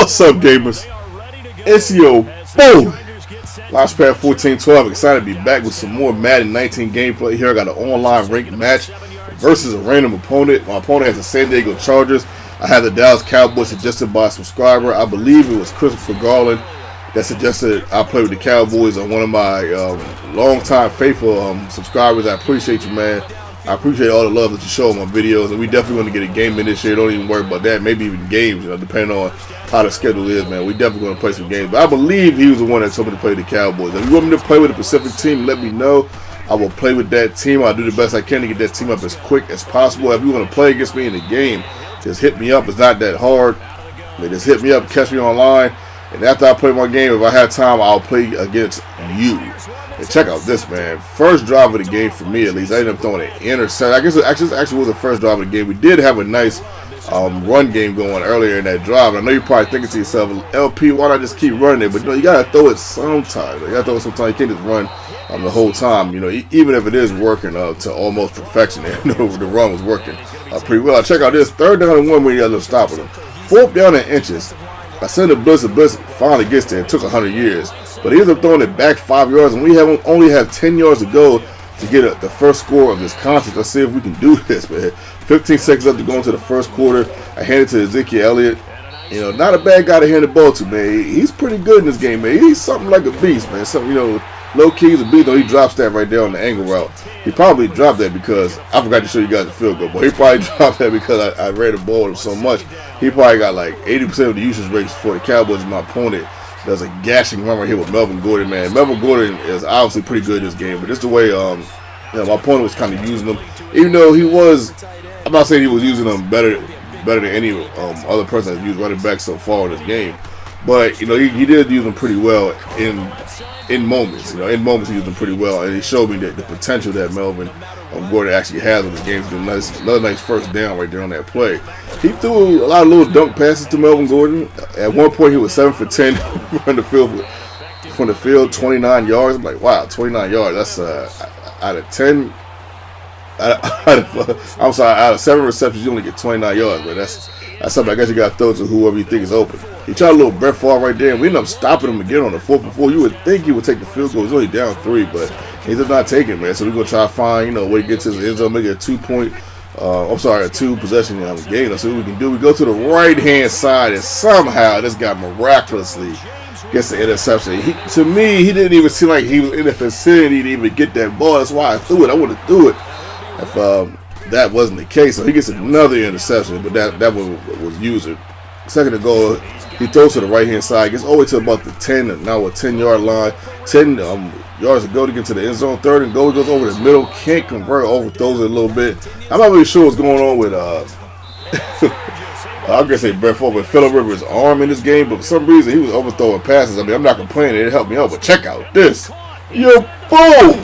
What's up, gamers? It's your boy, Launchpad 1412. Excited to be back with some more Madden 19 gameplay here. I got an online ranked match versus a random opponent. My opponent has the San Diego Chargers. I had the Dallas Cowboys suggested by a subscriber. I believe it was Christopher Garland that suggested I play with the Cowboys on one of my long-time faithful subscribers. I appreciate you, man. I appreciate all the love that you show on my videos, and we definitely want to get a game in this year. Don't even worry about that. Maybe even games, depending on how the schedule is, man. We definitely going to play some games. But I believe he was the one that told me to play the Cowboys. If you want me to play with a Pacific team, let me know. I will play with that team. I'll do the best I can to get that team up as quick as possible. If you want to play against me in the game, just hit me up. It's not that hard. Just hit me up, catch me online. And after I play my game, if I have time, I'll play against you. And check out this, man. First drive of the game for me, at least. I ended up throwing an interception. I guess it actually was the first drive of the game. We did have a nice run game going earlier in that drive. I know you're probably thinking to yourself, LP, why not just keep running it? But you got to throw it sometime. You got to throw it sometime. You can't just run the whole time. Even if it is working to almost perfection. The run was working pretty well. Check out this. 3rd down and 1 when you end up stopping them. 4th down in inches. I sent a blitz. The blitz finally gets there. It took 100 years. But he ends up throwing it back 5 yards, and we only have 10 yards to go to get the first score of this contest. Let's see if we can do this, man. 15 seconds left to go into the first quarter. I hand it to Elliott. Not a bad guy to hand the ball to, man. He's pretty good in this game, man. He's something like a beast, man. Something, low key is a beast, though. He drops that right there on the angle route. He probably dropped that because I forgot to show you guys the field goal, but he probably dropped that because I ran the ball with him so much. He probably got like 80% of the usage rates for the Cowboys. My opponent does a gashing run right here with Melvin Gordon, man. Melvin Gordon is obviously pretty good in this game, but just the way my opponent was kind of using him, even though I'm not saying he was using them better than any other person that's used running back so far in this game, but he did use them pretty well in moments. In moments he used them pretty well, and he showed me that the potential that Melvin Gordon actually has in the game. Another nice first down right there on that play. He threw a lot of little dunk passes to Melvin Gordon. At one point, he was 7 for 10 from the field, 29 yards. I'm like, wow, 29 yards. That's out of 10. Out of 7 receptions, you only get 29 yards, but that's something I guess you got to throw to whoever you think is open. He tried a little Brett Favre right there, and we ended up stopping him again on the 4th and 4. You would think he would take the field goal. He's only down 3, but he's just not taking it, man. So we're going to try to find, a way to get to his end zone, make it a 2-possession game. Let's see what we can do. We go to the right-hand side, and somehow this guy miraculously gets the interception. To me, he didn't even seem like he was in the vicinity to even get that ball. That's why I threw it. I would have threw it if that wasn't the case. So he gets another interception, but that one was used. Second to go, he throws to the right-hand side, gets all the way to about the 10-yard line. 10 yards to go to get to the end zone. 3rd and goal, goes over the middle, can't convert, overthrows it a little bit. I'm not really sure what's going on with I'm gonna say Brett Favre, with Phillip Rivers' arm in this game, but for some reason he was overthrowing passes. I mean, I'm not complaining, it helped me out, but check out this. Boom!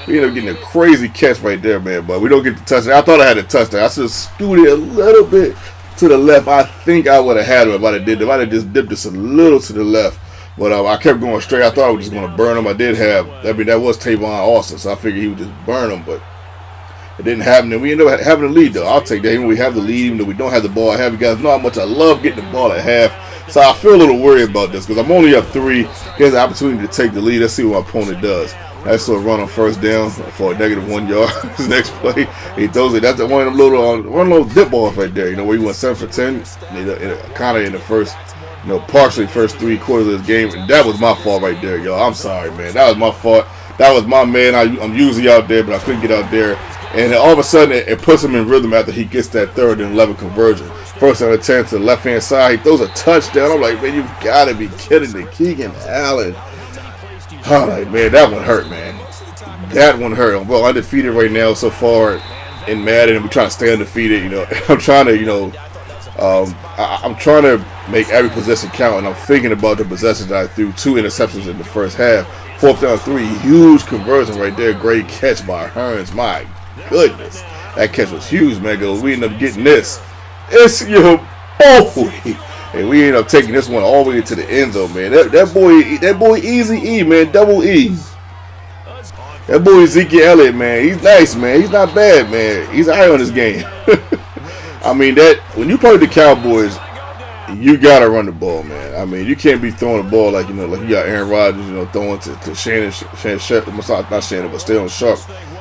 We ended up getting a crazy catch right there, man, but we don't get the touchdown. I thought I had a touchdown. I should have scooted a little bit to the left. I think I would have had him if I had just dipped this a little to the left. But I kept going straight. I thought I was just going to burn him. That was Tavon Austin, so I figured he would just burn him, but it didn't happen. And we ended up having the lead, though. I'll take that. Even when we have the lead, even though we don't have the ball at half. You guys know how much I love getting the ball at half. So I feel a little worried about this because I'm only up 3. He has the opportunity to take the lead. Let's see what my opponent does. That's a run on first down for a -1 yard. His next play, he throws it. That's one of them little dip balls right there. Where he went 7 for 10, kind of in the first, partially first 3 quarters of this game. And that was my fault right there, y'all. I'm sorry, man. That was my fault. That was my man. I'm usually out there, but I couldn't get out there. And all of a sudden, it puts him in rhythm after he gets that 3rd and 11 conversion. First and 10 to the left-hand side. He throws a touchdown. I'm like, man, you've got to be kidding me. Keegan Allen. Oh, man, that one hurt, man. That one hurt. I'm well undefeated right now so far in Madden, and we're trying to stay undefeated. I'm trying to, I'm trying to make every possession count, and I'm thinking about the possessions that I threw 2 interceptions in the first half. 4th down 3, huge conversion right there. Great catch by Hearns. My goodness, that catch was huge, man. Because we ended up getting this. It's your boy. And we ended up taking this one all the way to the end zone, man. That boy Easy E, man, double E. That boy Elliott, man, he's nice, man. He's not bad, man. He's high on this game. I mean, when you play the Cowboys, You gotta run the ball, man. I mean, you can't be throwing the ball like like you got Aaron Rodgers, throwing to Shannon Sharp, not Shannon, but Stalen Sharp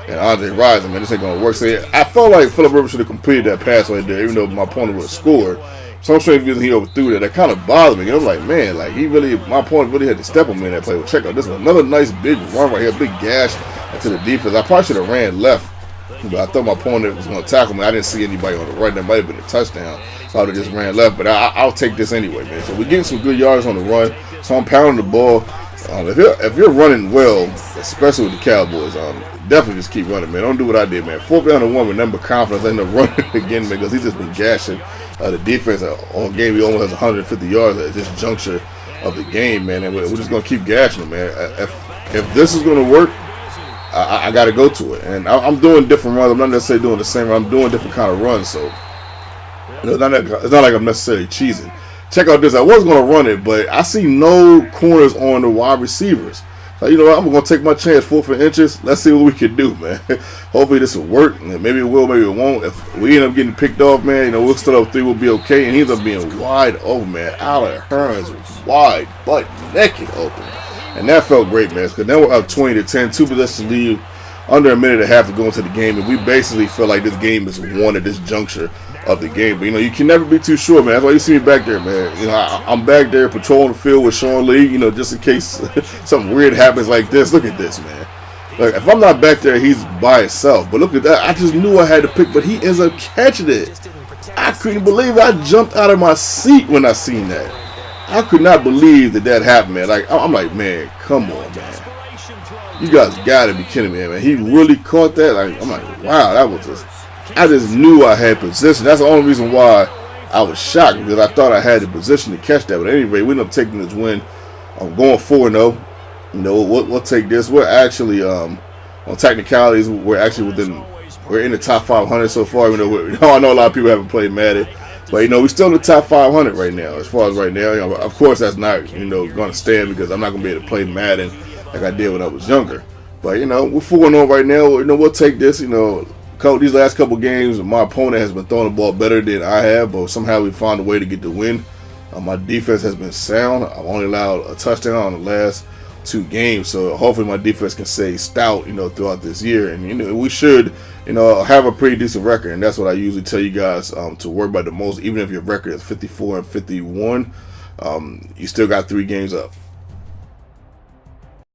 and Andre Rison. Man, this ain't gonna work. So yeah, I felt like Phillip Rivers should have completed that pass right there, even though my opponent would have scored. Some strange reason he overthrew that. That kind of bothered me. And I'm like, man, like my opponent really had to step on me in that play. But check out this one, another nice big run right here, big gash into the defense. I probably should have ran left, but I thought my opponent was going to tackle me. I didn't see anybody on the right. That might have been a touchdown. So I would have just ran left, but I'll take this anyway, man. So we're getting some good yards on the run. So I'm pounding the ball. If you're running well, especially with the Cowboys, definitely just keep running, man. Don't do what I did, man. 4th down and 1 with number confidence. I end up running again, man, because he's just been gashing the defense all game. He almost has 150 yards at this juncture of the game, man. And we're just going to keep gashing him, man. If this is going to work, I got to go to it. And I'm doing different runs. I'm not necessarily doing the same run. I'm doing different kind of runs, so it's not like I'm necessarily cheesing. Check out this. I was going to run it, but I see no corners on the wide receivers. So, you know what? I'm going to take my chance, 4 inches. Let's see what we can do, man. Hopefully this will work. Maybe it will, maybe it won't. If we end up getting picked off, man, we'll still up 3. We'll be okay. And he ends up being wide open, man. Allen Hurns was wide, butt naked open. And that felt great, man, because then we're up 20-10. 2 possessions leave. Under a minute and a half to go into the game, and we basically feel like this game is won at this juncture of the game. But you can never be too sure, man. That's why you see me back there, man. I'm back there patrolling the field with Sean Lee, just in case something weird happens like this. Look at this, man. Like, if I'm not back there, he's by himself. But look at that. I just knew I had to pick, but he ends up catching it. I couldn't believe it. I jumped out of my seat when I seen that. I could not believe that happened, man. Like, I'm like, man, come on, man. You guys gotta be kidding me, man. He really caught that. I'm like, wow, that was just. I just knew I had position. That's the only reason why I was shocked, because I thought I had the position to catch that. But at any rate, we ended up taking this win. I'm going 4-0. We'll take this. We're actually on technicalities. We're in the top 500 so far. I know a lot of people haven't played Madden, but we're still in the top 500 right now. As far as right now, of course that's not going to stand, because I'm not going to be able to play Madden like I did when I was younger. But we're 4-0 right now. We'll take this. These last couple games, my opponent has been throwing the ball better than I have, but somehow we found a way to get the win. My defense has been sound. I've only allowed a touchdown on the last 2 games, so hopefully my defense can stay stout, throughout this year, and we should, have a pretty decent record. And that's what I usually tell you guys to worry about the most. Even if your record is 54-51, you still got 3 games up.